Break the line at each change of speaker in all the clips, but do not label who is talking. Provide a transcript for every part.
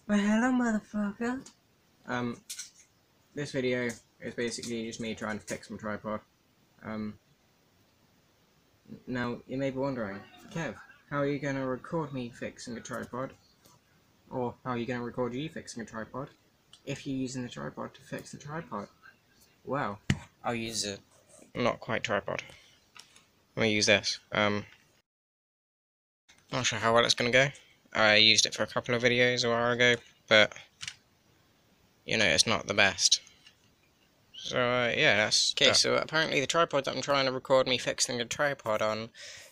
Well, hello, motherfucker. This video is basically just me trying to fix my tripod. Now, you may be wondering, Kev, how are you going to record me fixing a tripod? Or how are you going to record you fixing a tripod if you're using the tripod to fix the tripod? Well, I'll use a not quite tripod. I'm going to use this. Not sure how well it's going to go. I used it for a couple of videos a while ago, but you know, it's not the best. So, yeah, that's... Okay, so apparently the tripod that I'm trying to record me fixing the tripod on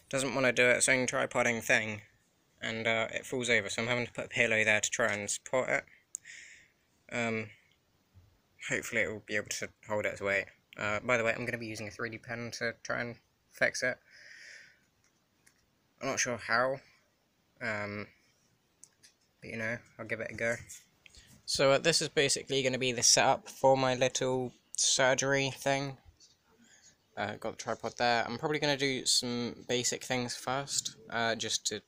doesn't want to do its own tripoding thing, and it falls over, so I'm having to put a pillow there to try and support it. Hopefully it will be able to hold its weight. By the way, I'm going to be using a 3D pen to try and fix it. I'm not sure how, but you know, I'll give it a go. So this is basically going to be the setup for my little surgery thing. Got the tripod there. I'm probably going to do some basic things first, just to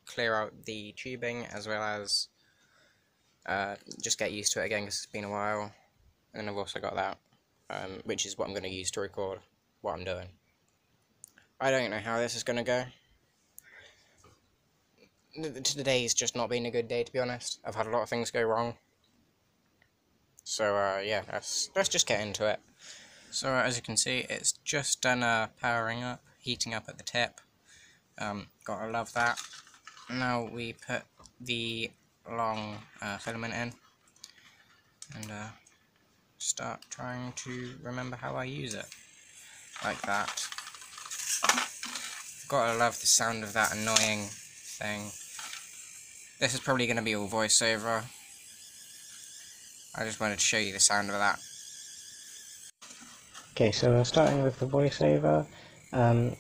clear out the tubing, as well as just get used to it again because it's been a while. And then I've also got that, which is what I'm going to use to record what I'm doing. I don't know how this is going to go. Today's just not been a good day, to be honest. I've had a lot of things go wrong. So yeah, let's just get into it. So as you can see, it's just done powering up, heating up at the tip. Gotta love that. Now we put the long filament in, and start trying to remember how I use it. Like that. Gotta love the sound of that annoying thing. This is probably going to be all voiceover. I just wanted to show you the sound of that. Okay, so starting with the voiceover,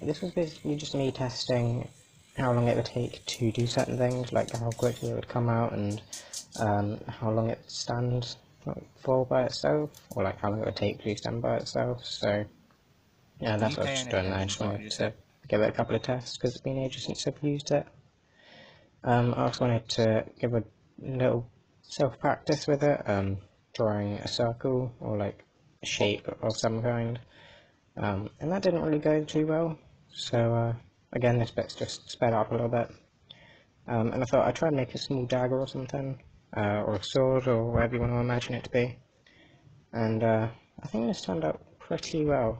this was basically just me testing how long it would take to do certain things, like how quickly it would come out and how long it would stand for by itself, or like how long it would take to stand by itself. So yeah, that's what I've just done. I just wanted to give it a couple of tests because it's been ages since I've used it. I also wanted to give a little self-practice with it, drawing a circle or like a shape of some kind, and that didn't really go too well, so again this bit's just sped up a little bit, and I thought I'd try and make a small dagger or something, or a sword or whatever you want to imagine it to be, and I think this turned out pretty well.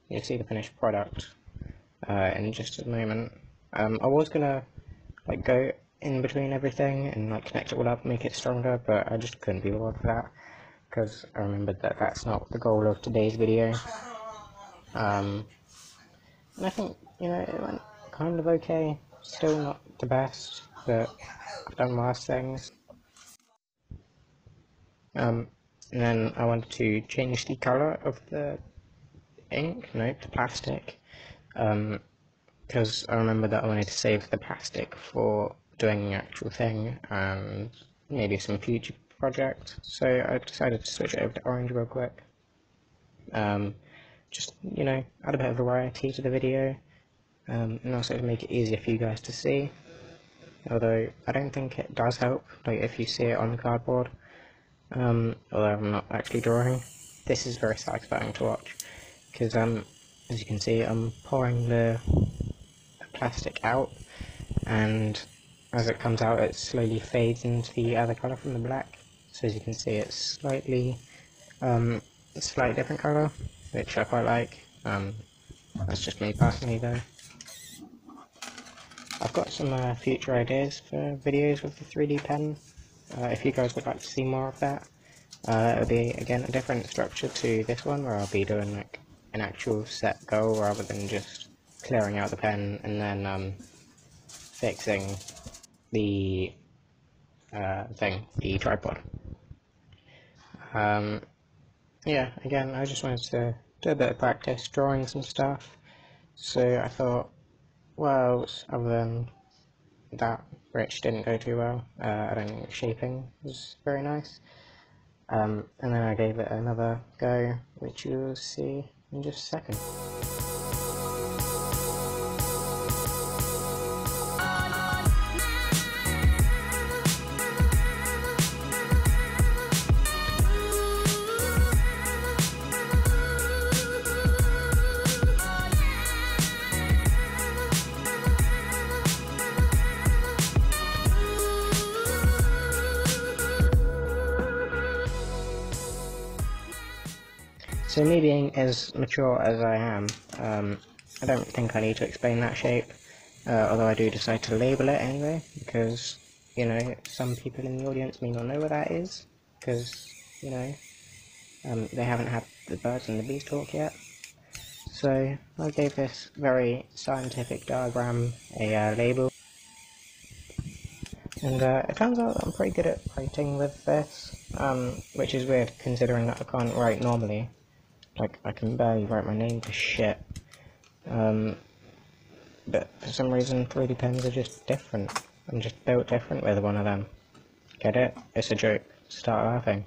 You'll see the finished product in just a moment. I was gonna like go in between everything and like connect it all up, make it stronger, but I just couldn't be bothered for that because I remembered that that's not the goal of today's video. And I think, you know, it went kind of okay. Still not the best, but I've done worse things. And then I wanted to change the colour of the ink, no, the plastic, because I remember that I wanted to save the plastic for doing the actual thing and maybe some future project, so I decided to switch it over to orange real quick. Just, you know, add a bit of variety to the video, and also to make it easier for you guys to see, although I don't think it does help, like if you see it on the cardboard, although I'm not actually drawing. This is very satisfying to watch, because as you can see, I'm pouring the plastic out, and as it comes out it slowly fades into the other colour from the black, so as you can see it's slightly a slightly different colour, which I quite like. That's just me personally though. I've got some future ideas for videos with the 3D pen, if you guys would like to see more of that. It'll be again a different structure to this one, where I'll be doing like an actual set goal rather than just clearing out the pen and then fixing the the tripod. Yeah, again, I just wanted to do a bit of practice drawing some stuff, so I thought, well, other than that, which didn't go too well, I don't think the shaping was very nice, and then I gave it another go, which you'll see in just a second. So me being as mature as I am, I don't think I need to explain that shape, although I do decide to label it anyway, because, you know, some people in the audience may not know what that is, because, you know, they haven't had the birds and the bees talk yet. So I gave this very scientific diagram a label, and it turns out that I'm pretty good at writing with this, which is weird considering that I can't write normally. Like, I can barely write my name for shit. But for some reason 3D pens are just different. I'm just built different with one of them. Get it? It's a joke. Start laughing.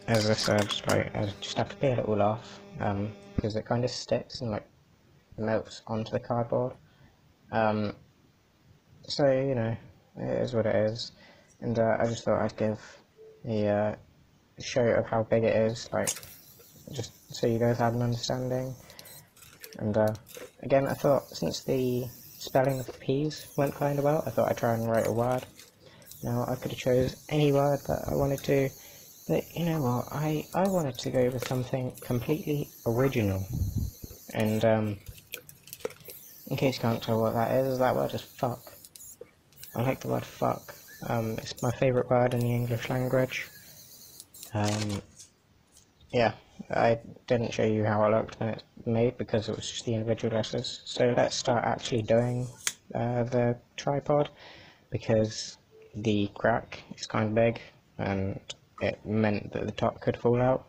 As I said, right, I just have to peel it all off, because it kind of sticks and like melts onto the cardboard. So, you know, it is what it is. And I just thought I'd give a show of how big it is, like, just so you guys had an understanding. And again, I thought since the spelling of the P's went kind of well, I thought I'd try and write a word. Now, I could have chose any word that I wanted to, but you know what, I wanted to go with something completely original. And in case you can't tell what that word is fuck. I like the word fuck. It's my favourite word in the English language. Yeah, I didn't show you how it looked when it's made because it was just the individual letters. So let's start actually doing the tripod, because the crack is kind of big and it meant that the top could fall out.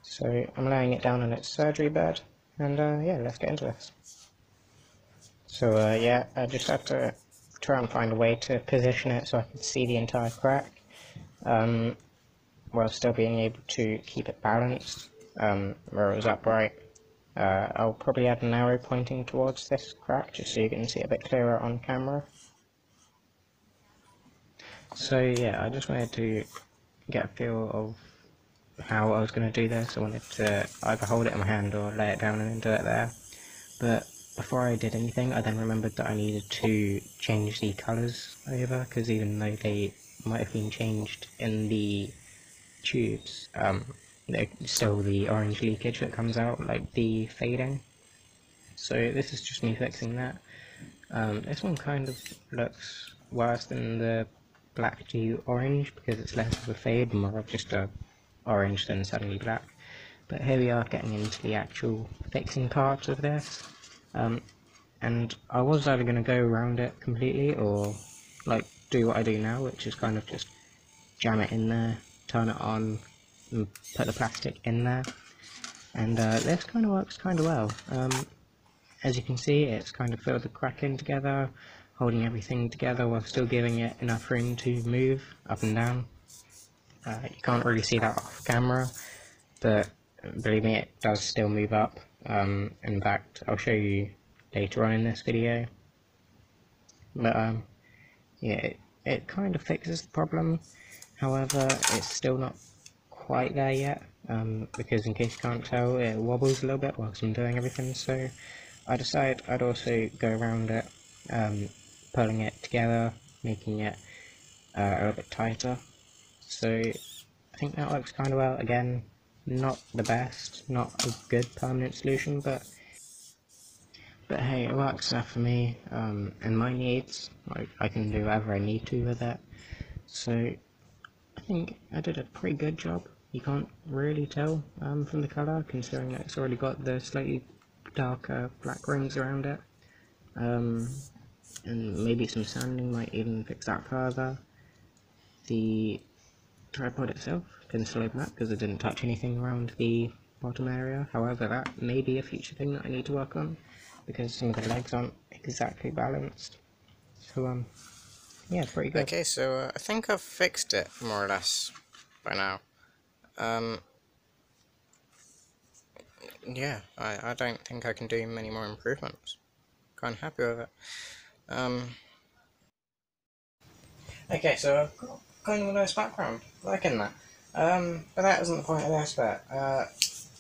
So I'm laying it down on its surgery bed, and yeah, let's get into this. So yeah, I just had to try and find a way to position it so I could see the entire crack, while still being able to keep it balanced, where it was upright. I'll probably add an arrow pointing towards this crack just so you can see it a bit clearer on camera. So yeah, I just wanted to get a feel of how I was going to do this. I wanted to either hold it in my hand or lay it down and then do it there. But before I did anything, I then remembered that I needed to change the colours over, because even though they might have been changed in the tubes, there's still the orange leakage that comes out, like the fading. So this is just me fixing that. This one kind of looks worse than the black to orange because it's less of a fade, more of just a orange than suddenly black. But here we are getting into the actual fixing part of this. And I was either going to go around it completely or like do what I do now, which is kind of just jam it in there, turn it on, and put the plastic in there. And this kind of works kind of well. As you can see, it's kind of filled the crack in together, holding everything together while still giving it enough room to move up and down. You can't really see that off camera, but believe me, it does still move up. In fact, I'll show you later on in this video. But yeah, it kind of fixes the problem. However, it's still not quite there yet, because in case you can't tell, it wobbles a little bit whilst I'm doing everything, so I decided I'd also go around it, pulling it together, making it a little bit tighter. So I think that works kind of well. Again, not the best, not a good permanent solution, but hey, it works there for me, and my needs. Like, I can do whatever I need to with it. So I think I did a pretty good job. You can't really tell from the colour, considering that it's already got the slightly darker black rings around it. And maybe some sanding might even fix that further. The tripod itself can still open up because I didn't touch anything around the bottom area. However, that may be a future thing that I need to work on, because some of the legs aren't exactly balanced. So yeah, pretty good. Okay, so I think I've fixed it more or less by now. Yeah, I don't think I can do many more improvements. Kind of happy with it. Okay, so I've got kind of a nice background, liking that. But that isn't the point of this bit.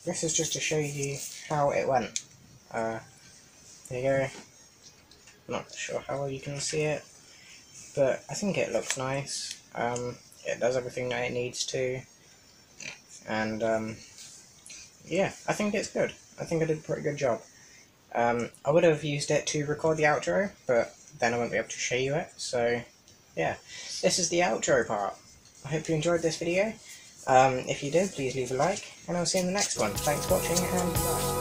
This is just to show you how it went. There you go. Not sure how well you can see it, but I think it looks nice. It does everything that it needs to. and yeah, I think it's good. I think I did a pretty good job. I would have used it to record the outro, but then I won't be able to show you it, so yeah. This is the outro part. I hope you enjoyed this video. If you did, please leave a like, and I'll see you in the next one. Thanks for watching, and bye.